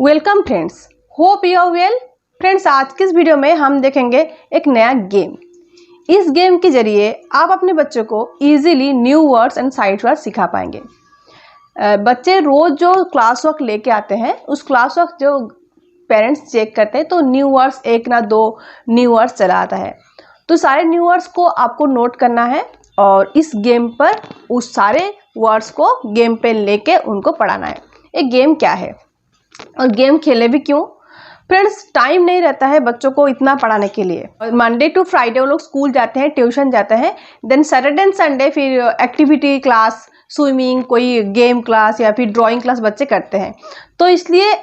Welcome friends, hope you are well. Friends, आज की इस वीडियो में हम देखेंगे एक नया गेम। इस गेम के जरिए आप अपने बच्चों को easily new words and sight words सिखा पाएंगे। बच्चे रोज जो क्लास वर्क लेके आते हैं, उस क्लास वर्क जो पेरेंट्स चेक करते हैं तो न्यू वर्ड्स एक ना दो न्यू वर्ड्स चला आता है। तो सारे न्यू वर्ड्स को आपको नोट करना है और इस गेम पर उस सारे वर्ड्स को गेम पे लेके उनको पढ़ाना है। एक गेम क्या है और गेम खेले भी क्यों? फ्रेंड्स, टाइम नहीं रहता है बच्चों को इतना पढ़ाने के लिए। और मंडे टू फ्राइडे वो लोग स्कूल जाते हैं, ट्यूशन जाते हैं, देन सैटरडे एंड संडे फिर एक्टिविटी क्लास, स्विमिंग, कोई गेम क्लास या फिर ड्राइंग क्लास बच्चे करते हैं। तो इसलिए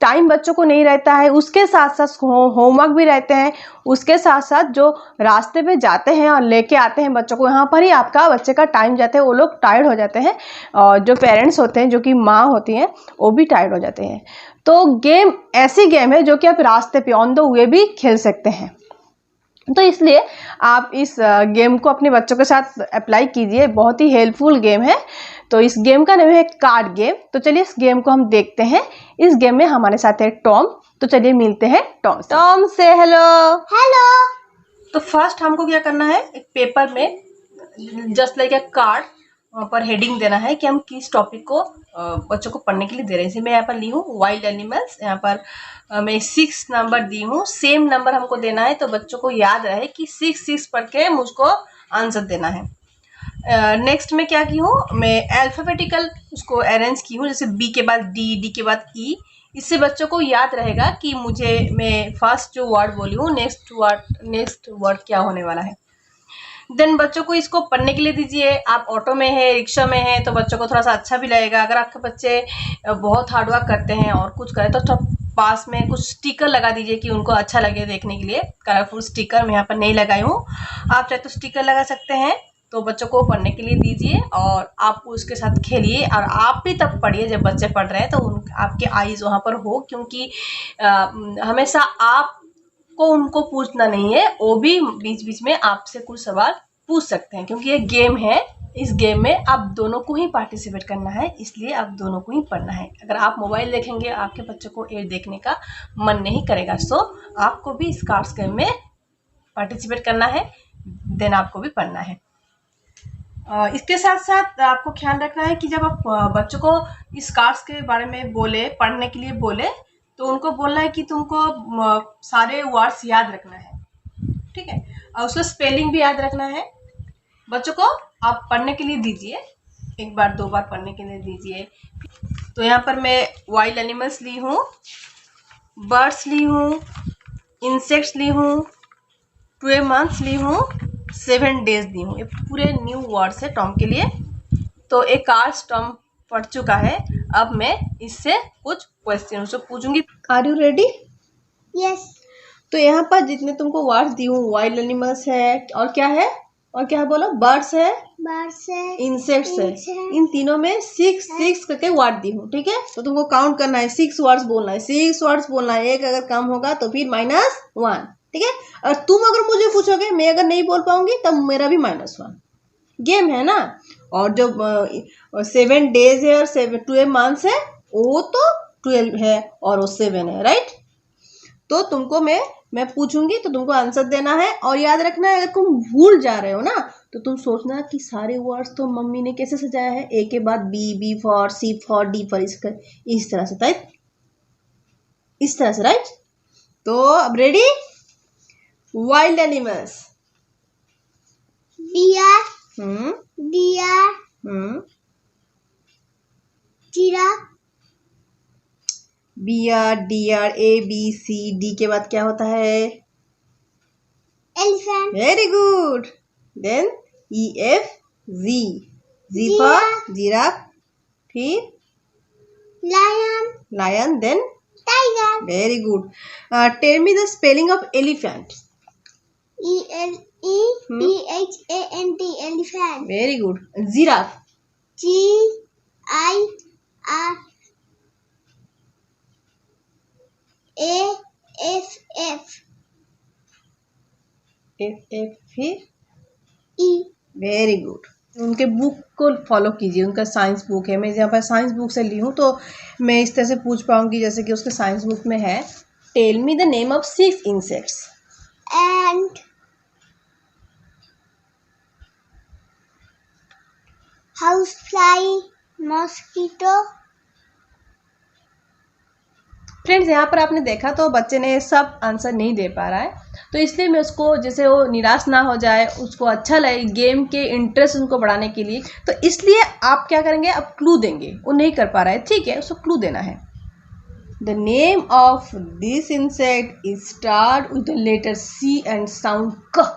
टाइम बच्चों को नहीं रहता है। उसके साथ साथ होमवर्क भी रहते हैं। उसके साथ साथ जो रास्ते पे जाते हैं और लेके आते हैं बच्चों को, यहाँ पर ही आपका बच्चे का टाइम जाता है। वो लोग टायर्ड हो जाते हैं और जो पेरेंट्स होते हैं, जो कि माँ होती हैं, वो भी टायर्ड हो जाते हैं। तो गेम ऐसी गेम है जो कि आप रास्ते पे ऑन द वे भी खेल सकते हैं। तो इसलिए आप इस गेम को अपने बच्चों के साथ अप्लाई कीजिए। बहुत ही हेल्पफुल गेम है। तो इस गेम का नाम है कार्ड गेम। तो चलिए इस गेम को हम देखते हैं। इस गेम में हमारे साथ है टॉम। तो चलिए मिलते हैं टॉम से। टॉम से हेलो। हेलो। तो फर्स्ट हमको क्या करना है, एक पेपर में जस्ट लाइक अ कार्ड, वहाँ पर हेडिंग देना है कि हम किस टॉपिक को बच्चों को पढ़ने के लिए दे रहे हैं। जैसे मैं यहाँ पर ली हूँ वाइल्ड एनिमल्स। यहाँ पर मैं 6 नंबर दी हूँ। सेम नंबर हमको देना है तो बच्चों को याद रहे कि 6 पढ़ के मुझको आंसर देना है। नेक्स्ट में क्या की हूँ, मैं अल्फाबेटिकल उसको अरेंज की हूँ। जैसे बी के बाद डी, डी के बाद ई। इससे बच्चों को याद रहेगा कि मैं फर्स्ट जो वर्ड बोली हूँ, नेक्स्ट वर्ड क्या होने वाला है। देन बच्चों को इसको पढ़ने के लिए दीजिए। आप ऑटो में है, रिक्शा में है, तो बच्चों को थोड़ा सा अच्छा भी लगेगा। अगर आपके बच्चे बहुत हार्डवर्क करते हैं और कुछ करें तो पास में कुछ स्टिकर लगा दीजिए कि उनको अच्छा लगे देखने के लिए। कलरफुल स्टिकर मैं यहाँ पर नहीं लगाई हूँ, आप चाहे तो स्टिकर लगा सकते हैं। तो बच्चों को पढ़ने के लिए दीजिए और आप उसके साथ खेलिए। और आप भी तब पढ़िए जब बच्चे पढ़ रहे हैं, तो आपके आईज वहाँ पर हो, क्योंकि हमेशा आप को उनको पूछना नहीं है, वो भी बीच बीच में आपसे कुछ सवाल पूछ सकते हैं। क्योंकि ये गेम है, इस गेम में आप दोनों को ही पार्टिसिपेट करना है, इसलिए आप दोनों को ही पढ़ना है। अगर आप मोबाइल देखेंगे, आपके बच्चों को ये देखने का मन नहीं करेगा। सो आपको भी इस कार्ड्स गेम में पार्टिसिपेट करना है, देन आपको भी पढ़ना है। इसके साथ साथ आपको ख्याल रखना है कि जब आप बच्चों को इस कार्ड्स के बारे में बोले, पढ़ने के लिए बोले, तो उनको बोलना है कि तुमको सारे वर्ड्स याद रखना है, ठीक है। और उसका स्पेलिंग भी याद रखना है। बच्चों को आप पढ़ने के लिए दीजिए, एक बार दो बार पढ़ने के लिए दीजिए। तो यहाँ पर मैं वाइल्ड एनिमल्स ली हूँ, बर्ड्स ली हूँ, इंसेक्ट्स ली हूँ, 12 मंथ्स ली हूँ, 7 डेज ली हूँ। ये पूरे न्यू वर्ड्स है टॉम के लिए। तो एक कार्ड्स टॉम पढ़ चुका है। अब मैं इससे कुछ क्वेश्चन से पूछूंगी। Are you ready? यस। तो यहाँ पर जितने तुमको वर्ड्स दी हूँ, वाइल्ड एनिमल्स है, और क्या है, और क्या है बोलो, बर्ड्स है, इंसेक्ट्स है। इन तीनों में 6 करके वर्ड दी हूँ, ठीक है। तो तुमको काउंट करना है, 6 वर्ड्स बोलना है, 6 वर्ड्स बोलना है। एक अगर कम होगा तो फिर -1, ठीक है। और तुम अगर मुझे पूछोगे, मैं अगर नहीं बोल पाऊंगी तब मेरा भी -1। गेम है ना। और जो 7 डेज है और 12 मंथ्स है, वो तो 12 है और वो 7 है, राइट। तो तुमको मैं पूछूंगी तो तुमको आंसर देना है। और याद रखना है, अगर तुम भूल जा रहे हो ना, तो तुम सोचना कि सारे वर्ड्स तो मम्मी ने कैसे सजाया है, ए के बाद B, B for, C for, D for, इस तरह से, राइट, इस तरह से, राइट। तो अब ready? Wild animals, deer, deer, giraffe, bear, deer, A B C D के बाद क्या होता है? Elephant, very good. Then E F G, G for giraffe, फिर lion, lion, then tiger. Very good. Tell me the spelling of elephant. ELEPHANT, elephant. Very good. Giraffe, GIRAFFE, F F फिर very good. उनके book को follow कीजिए, उनका science book है। मैं जहाँ पर साइंस बुक से ली हूँ तो मैं इस तरह से पूछ पाऊँगी, जैसे कि उसके साइंस बुक में है, tell me the name of 6 insects. ant, housefly, mosquito, friends यहाँ पर आपने देखा तो बच्चे ने सब आंसर नहीं दे पा रहा है, तो इसलिए मैं उसको, जैसे वो निराश ना हो जाए, उसको अच्छा लगे, गेम के इंटरेस्ट उनको बढ़ाने के लिए, तो इसलिए आप क्या करेंगे, अब क्लू देंगे। वो नहीं कर पा रहा है, ठीक है, उसको क्लू देना है। The name of this insect is start with the letter C and sound क।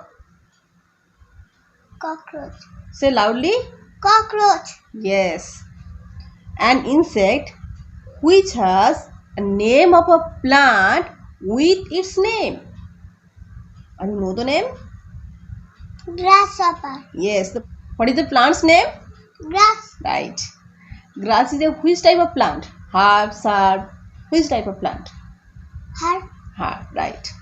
cockroach, से loudly. cockroach, Yes. An insect which has a name of a plant with its name. And you know the name? grasshopper, Yes. What is the plant's name? grass, Right. Grass is a which type of plant? Herb, shrub. Which type of plant? herb, Herb. Right.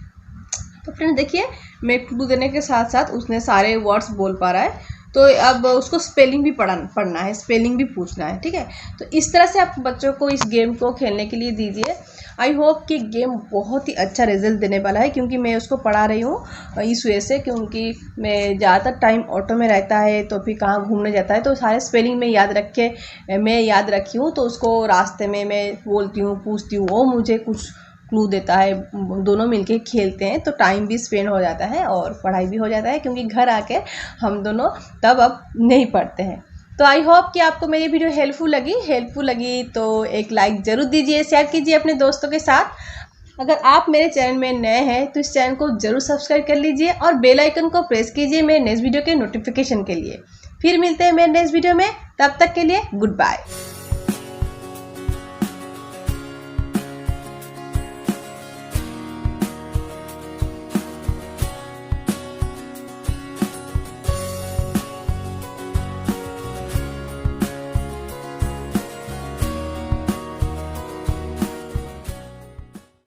तो friend देखिए, मैं clue देने के साथ साथ उसने सारे words बोल पा रहा है, तो अब उसको स्पेलिंग भी पढ़ना है, स्पेलिंग भी पूछना है, ठीक है। तो इस तरह से आप बच्चों को इस गेम को खेलने के लिए दीजिए। आई होप कि गेम बहुत ही अच्छा रिजल्ट देने वाला है, क्योंकि मैं उसको पढ़ा रही हूँ इस वजह से, क्योंकि मैं ज़्यादातर टाइम ऑटो में रहता है, तो फिर कहाँ घूमने जाता है, तो सारे स्पेलिंग में याद रखी हूँ, तो उसको रास्ते में मैं बोलती हूँ, पूछती हूँ, वो मुझे कुछ क्लू देता है, दोनों मिलके खेलते हैं, तो टाइम भी स्पेंड हो जाता है और पढ़ाई भी हो जाता है, क्योंकि घर आके हम दोनों तब अब नहीं पढ़ते हैं। तो आई होप कि आपको मेरी वीडियो हेल्पफुल लगी तो एक लाइक ज़रूर दीजिए, शेयर कीजिए अपने दोस्तों के साथ। अगर आप मेरे चैनल में नए हैं तो इस चैनल को ज़रूर सब्सक्राइब कर लीजिए और बेल आइकन को प्रेस कीजिए मेरे नेक्स्ट वीडियो के नोटिफिकेशन के लिए। फिर मिलते हैं मेरे नेक्स्ट वीडियो में, तब तक के लिए गुड बाय।